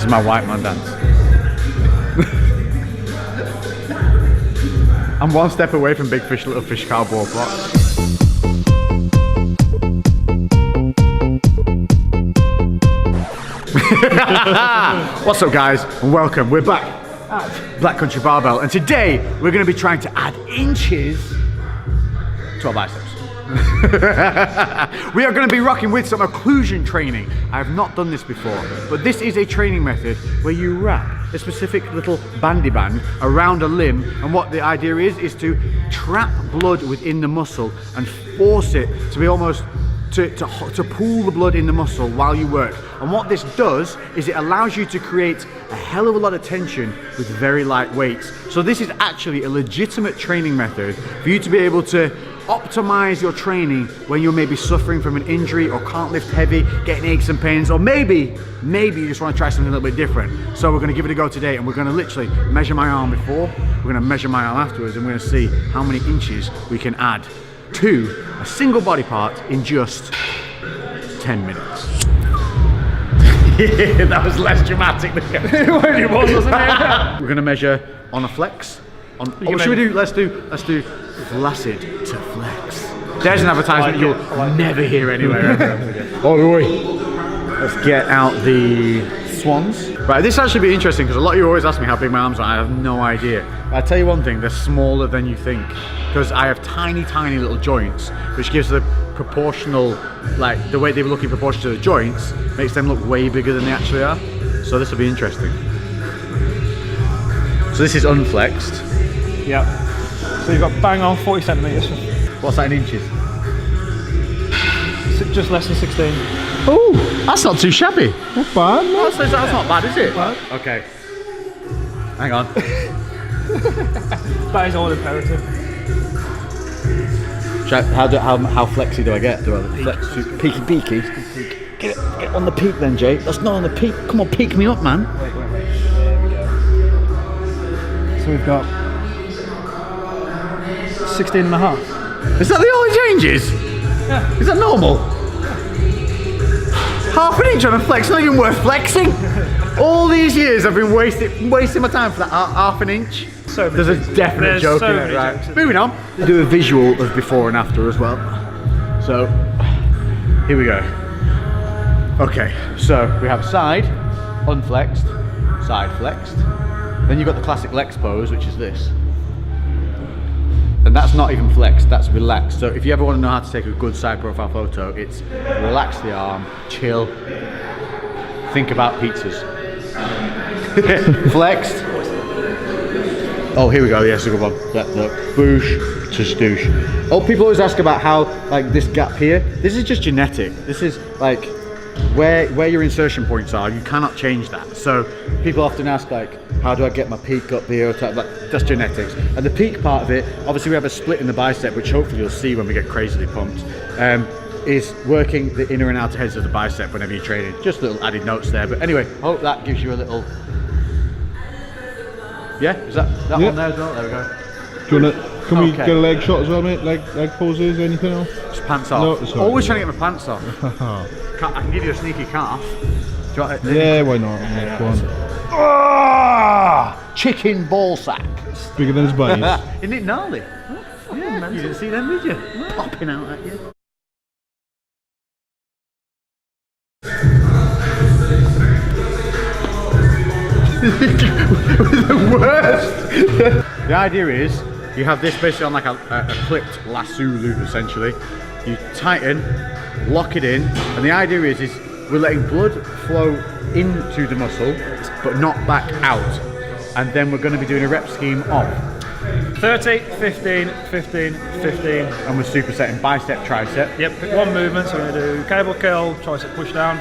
is my white man dance. I'm one step away from big fish, little fish cowboy blocks. What's up guys, and welcome. We're back at Black Country Barbell, and today we're going to be trying to add inches to our biceps. We are going to be rocking with some occlusion training. I have not done this before, but this is a training method where you wrap a specific little bandy band around a limb, and what the idea is to trap blood within the muscle and force it to be almost to pool the blood in the muscle while you work. And what this does is it allows you to create a hell of a lot of tension with very light weights. So this is actually a legitimate training method for you to be able to optimize your training when you're maybe suffering from an injury or can't lift heavy, getting aches and pains, or maybe you just want to try something a little bit different. So we're going to give it a go today, and we're going to literally measure my arm before, we're going to measure my arm afterwards, and we're going to see how many inches we can add to a single body part in just 10 minutes. Yeah, that was less dramatic than it was, wasn't it? We're going to measure on a flex. Let's do flaccid to flex. There's an advertisement you'll never hear anywhere. Oh, let's get out the swans. Right, this actually be interesting because a lot of you always ask me how big my arms are. I have no idea. But I tell you one thing, they're smaller than you think, because I have tiny little joints, which gives the proportional, like the way they look in proportion to the joints, makes them look way bigger than they actually are. So this will be interesting. So this is unflexed. Yep. So you've got bang on 40 centimetres. What's that in inches? Just less than 16. Oh, that's not too shabby. Not bad, no? That's not bad, is it? Bad. Okay. Hang on. That is all imperative. How flexy do I get? Do I flex? Peaky? Get on the peak then, Jay. That's not on the peak. Come on, peak me up, man. Wait. There we go. So we've got 16 and a half. Is that the only changes? Yeah. Is that normal? Half an inch on a flex, not even worth flexing. All these years I've been wasting my time for that half an inch. So there's a definite joke in it, right? Moving on. Do a visual of before and after as well. So, here we go. Okay, so we have side, unflexed, side flexed. Then you've got the classic Lex pose, which is this. And that's not even flexed, that's relaxed. So if you ever want to know how to take a good side profile photo, it's relax the arm, chill, think about pizzas. Flexed. Oh, here we go, yes, a good one. Look, boosh to stoosh. Oh, people always ask about how, like, this gap here, this is just genetic. This is, like, where your insertion points are, you cannot change that. So people often ask, like, how do I get my peak up here? That's genetics. And the peak part of it, obviously we have a split in the bicep, which hopefully you'll see when we get crazily pumped, is working the inner and outer heads of the bicep whenever you're training. Just little added notes there. But anyway, hope that gives you a little... Yeah, is that one there as well? There we go. Do you want to, can we get a leg shot as well, mate? Leg poses, anything else? Just pants off. No, sorry. Always trying to get my pants off. I can give you a sneaky calf. Do you want it? Yeah, why not? Yeah, go on. Chicken ball sack. Bigger than his buddies. Isn't it gnarly? Yeah, you didn't see them, did you? Popping out at you. The worst. The idea is you have this basically on like a clipped lasso loop essentially. You tighten, lock it in, and the idea is we're letting blood flow into the muscle but not back out. And then we're going to be doing a rep scheme of 30, 15, 15, 15. And we're supersetting bicep, tricep. Yep, pick one movement, so we're going to do cable curl, tricep push down.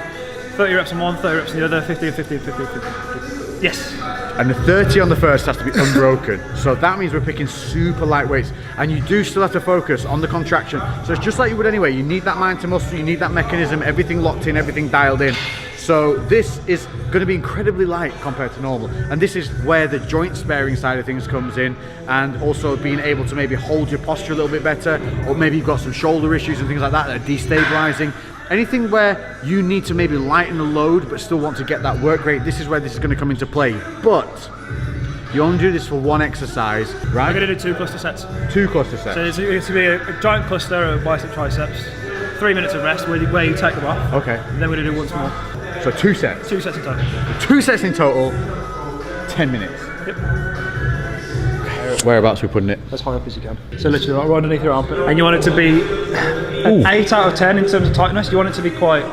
30 reps on one, 30 reps on the other, 15, 15, 15, 15. Yes. And the 30 on the first has to be unbroken. So that means we're picking super light weights. And you do still have to focus on the contraction. So it's just like you would anyway. You need that mind to muscle, you need that mechanism, everything locked in, everything dialed in. So this is going to be incredibly light compared to normal. And this is where the joint sparing side of things comes in, and also being able to maybe hold your posture a little bit better, or maybe you've got some shoulder issues and things like that that are destabilizing. Anything where you need to maybe lighten the load but still want to get that work rate, this is where this is going to come into play. But you only do this for one exercise, right? I'm going to do 2 cluster sets. 2 cluster sets. So it's going to be a giant cluster of bicep triceps, 3 minutes of rest where you take them off. Okay. And then we're going to do once more. So 2 sets. 2 sets in total. 2 sets in total, 10 minutes. Yep. Whereabouts are we putting it? As high up as you can. So literally right underneath your armpit. And you want it to be an 8 out of 10 in terms of tightness. You want it to be quite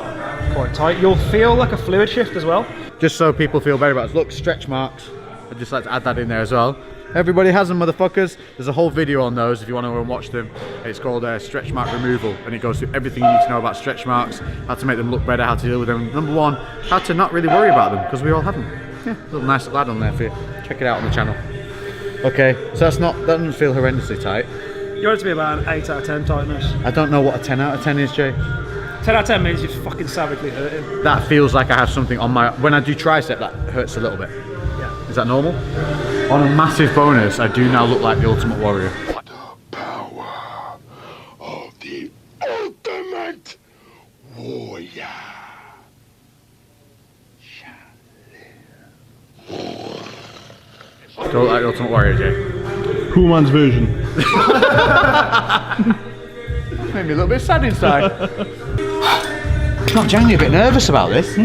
tight. You'll feel like a fluid shift as well. Just so people feel better about it. Look, stretch marks. I'd just like to add that in there as well. Everybody has them, motherfuckers. There's a whole video on those if you want to go and watch them. It's called Stretch Mark Removal, and it goes through everything you need to know about stretch marks, how to make them look better, how to deal with them. Number 1, how to not really worry about them, because we all have them. Yeah, little nice little add on there for you. Check it out on the channel. Okay, so that doesn't feel horrendously tight. You want it to be about an 8 out of 10 tightness. I don't know what a 10 out of 10 is, Jay. 10 out of 10 means you're fucking savagely hurting. That feels like I have something on my... When I do tricep, that hurts a little bit. Yeah. Is that normal? On a massive bonus, I do now look like the Ultimate Warrior. The power of the Ultimate Warrior. Don't look like the Ultimate Warrior, Jay. Cool man's version. Made me a little bit sad inside. I'm genuinely a bit nervous about this.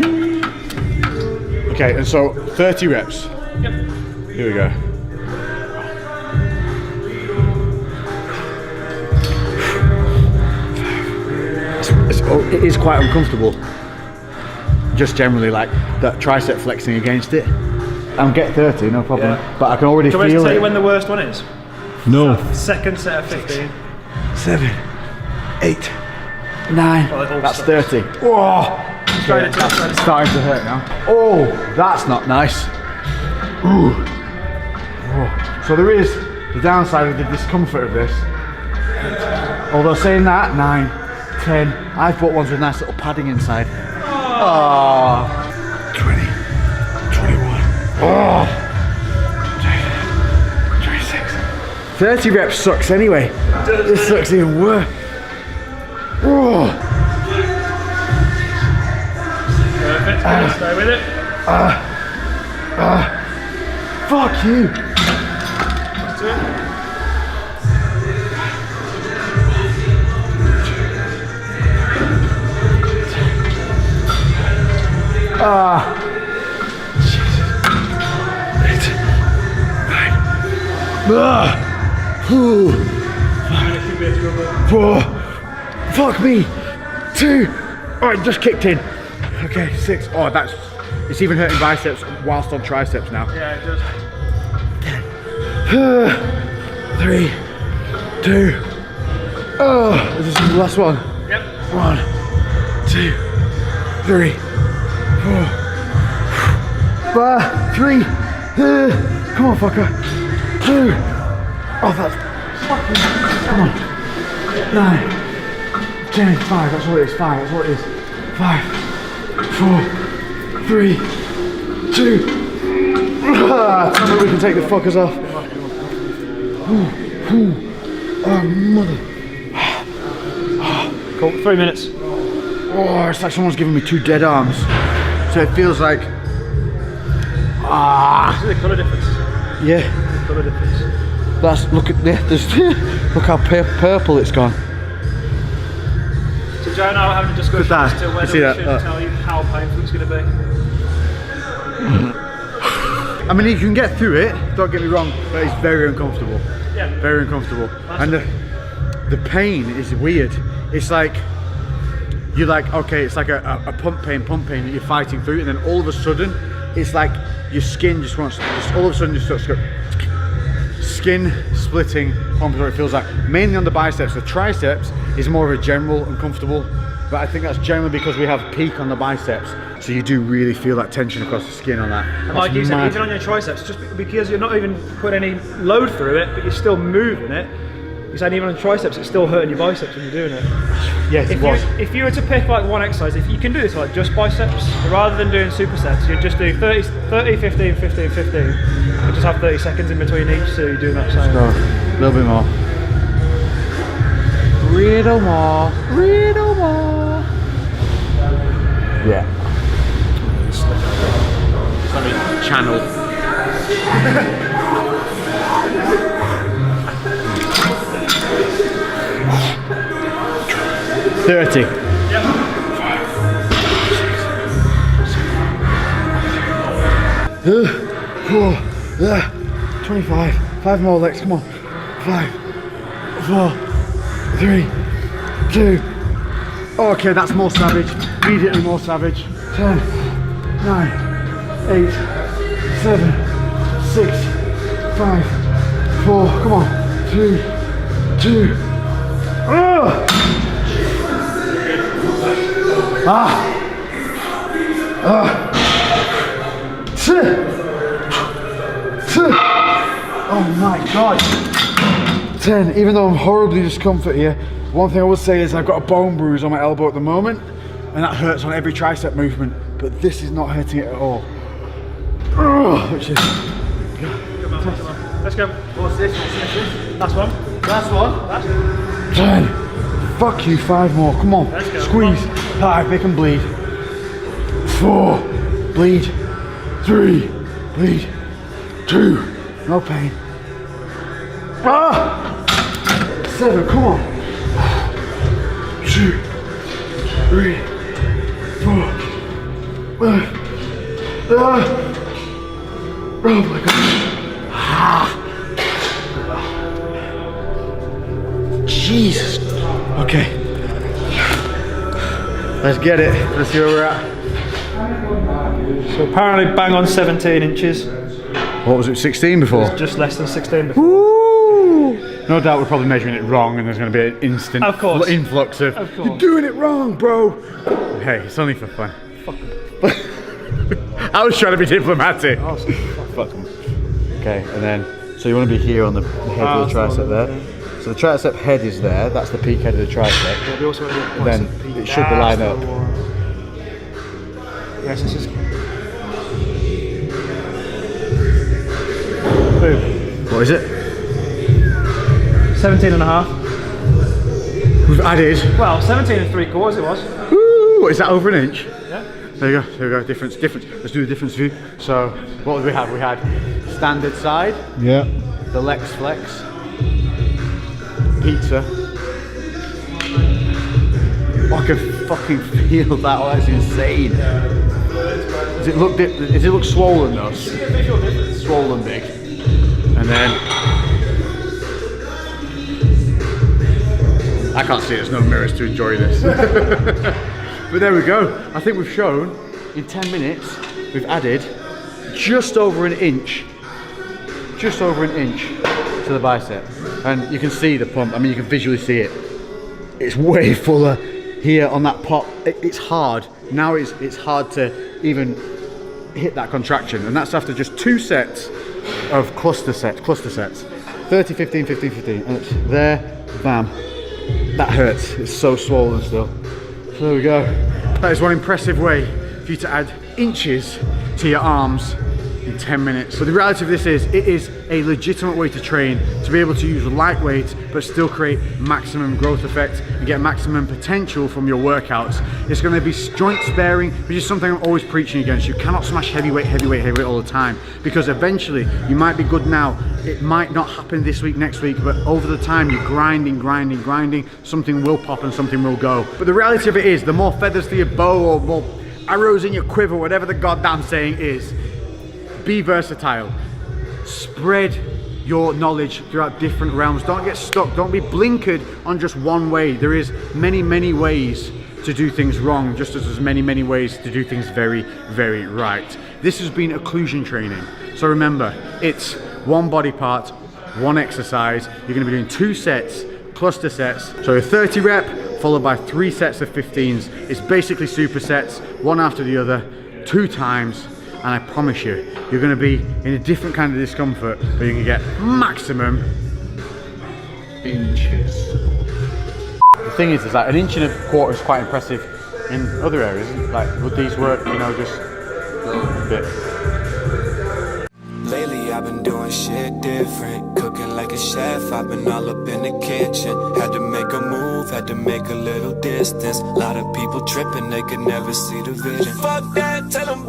Okay, and so 30 reps. Yep. Here we go. It is quite uncomfortable. Just generally like that tricep flexing against it. I'll get 30, no problem. Yeah. But I can already feel it. Do you want me to tell you when the worst one is? No. Second set of 15. 7, 8, 9. Oh, that's 30. Oh, Straight into it's starting to hurt now. Oh, that's not nice. Ooh. Oh. So there is the downside of the discomfort of this. Although saying that, 9, 10. I've bought ones with nice little padding inside. Oh. 20, 21. Oh. 26. 30 reps sucks anyway. This sucks even worse. Oh. Perfect. Stay with it. Fuck you. That's it. Fuck me. 2. Oh, it just kicked in. Okay, 6. Oh, it's even hurting biceps whilst on triceps now. Yeah, it does. 3, 2. Oh, this is the last one. Yep. 1, 2, 3, 4, 5, 3. Come on, fucker. 2. Oh, that's fucking. Come on. 9, 10, 5. That's what it is. 5. That's what it is. 5, 4, 3, 2. Tell me we can take the fuckers off. Oh, mother. Cool. 3 minutes. Oh, it's like someone's giving me 2 dead arms. So it feels like. See the colour difference. Yeah. The colour difference. Look at this. Look how purple it's gone. So Joe and I were having a discussion Look at as to that. whether You see we that? should tell you how painful it's going to be. I mean, you can get through it, don't get me wrong, but it's very uncomfortable. Yeah. Very uncomfortable. And the pain is weird. It's like, you're like, okay, it's like a pump pain that you're fighting through, and then all of a sudden, it's like your skin just wants, all of a sudden just starts to go, skin splitting, pumping, it feels like. Mainly on the biceps. The triceps is more of a general uncomfortable, but I think that's generally because we have peak on the biceps. So you do really feel that tension across the skin on that. And like you said, even on your triceps, just because you're not even putting any load through it, but you're still moving it, you're saying even on triceps, it's still hurting your biceps when you're doing it. Yes, it was. If you were to pick like one exercise, if you can do this like just biceps, rather than doing supersets, you just do 30, 15, 15, 15, and just have 30 seconds in between each, so you're doing that same. Go. A little bit more. Little more. Little more. Yeah. Let me channel. 30. Yep. 25. 5 more legs, come on. 5, 4, 3, 2. Okay, that's more savage. Immediately more savage. 10, 9, 8, 7, 6, 5, 4. Come on. 3, 2. Oh my god. 10. Even though I'm horribly discomfort here, one thing I would say is I've got a bone bruise on my elbow at the moment, and that hurts on every tricep movement, but this is not hurting it at all. Which is... Come on. Let's go. What's this? Last one. Last one? 10. Fuck you, 5 more. Come on. Let's go. Squeeze. 5, make them bleed. 4. Bleed. 3. Bleed. 2. No pain. 7. Come on. 2. 3. 4. Oh my god. Jesus. Okay. Let's get it. Let's see where we're at. So apparently bang on 17 inches. What was it, 16 before? Just less than 16 before. Woo! No doubt we're probably measuring it wrong and there's going to be an instant influx of you're doing it wrong, bro. Hey, it's only for fun. Fuck 'em. I was trying to be diplomatic. Oh, Fuck them. Okay, and then, so you want to be here on the head of the tricep there. So the tricep head is there, that's the peak head of the tricep. Yeah, we also want to And then it should line up. Yes, this is... Boom. What is it? 17 and a half. We've added. Well, 17 and 3/4 it was. Woo! Is that over an inch? Yeah. There you go, there we go, difference. Let's do the difference view. So, what did we have? We had standard side, Yeah. the Lex Flex, pizza. Oh, I can fucking feel that, oh, that's insane. Does it look swollen though? Swollen big. And then, I can't see it, there's no mirrors to enjoy this. But there we go. I think we've shown, in 10 minutes, we've added just over an inch to the bicep. And you can see the pump, I mean you can visually see it. It's way fuller here on that pop. It's hard. Now it's hard to even hit that contraction. And that's after just 2 sets of cluster sets. 30, 15, 15, 15. And it's there, bam. That hurts, it's so swollen still. So there we go. That is one impressive way for you to add inches to your arms in 10 minutes. But the reality of this is, it is a legitimate way to train, to be able to use lightweight but still create maximum growth effect and get maximum potential from your workouts. It's going to be joint sparing, which is something I'm always preaching against. You cannot smash heavyweight all the time, because eventually you might be good now, it might not happen this week, next week, but over the time you're grinding, something will pop and something will go. But the reality of it is, the more feathers to your bow or more arrows in your quiver, whatever the goddamn saying is, be versatile. Spread your knowledge throughout different realms. Don't get stuck. Don't be blinkered on just one way. There is many ways to do things wrong, just as there's many ways to do things very right. This has been occlusion training. So remember, it's one body part, one exercise. You're going to be doing 2 sets, cluster sets. So a 30 rep followed by 3 sets of 15s. It's basically supersets, one after the other, 2 times. And I promise you, you're going to be in a different kind of discomfort, but you can get maximum inches. The thing is like 1.25 inches is quite impressive in other areas. Like, would these work, you know, just a bit? Lately I've been doing shit different, cooking like a chef, I've been all up in the kitchen. Had to make a move, had to make a little distance. Lot of people tripping, they could never see the vision. Fuck that, tell them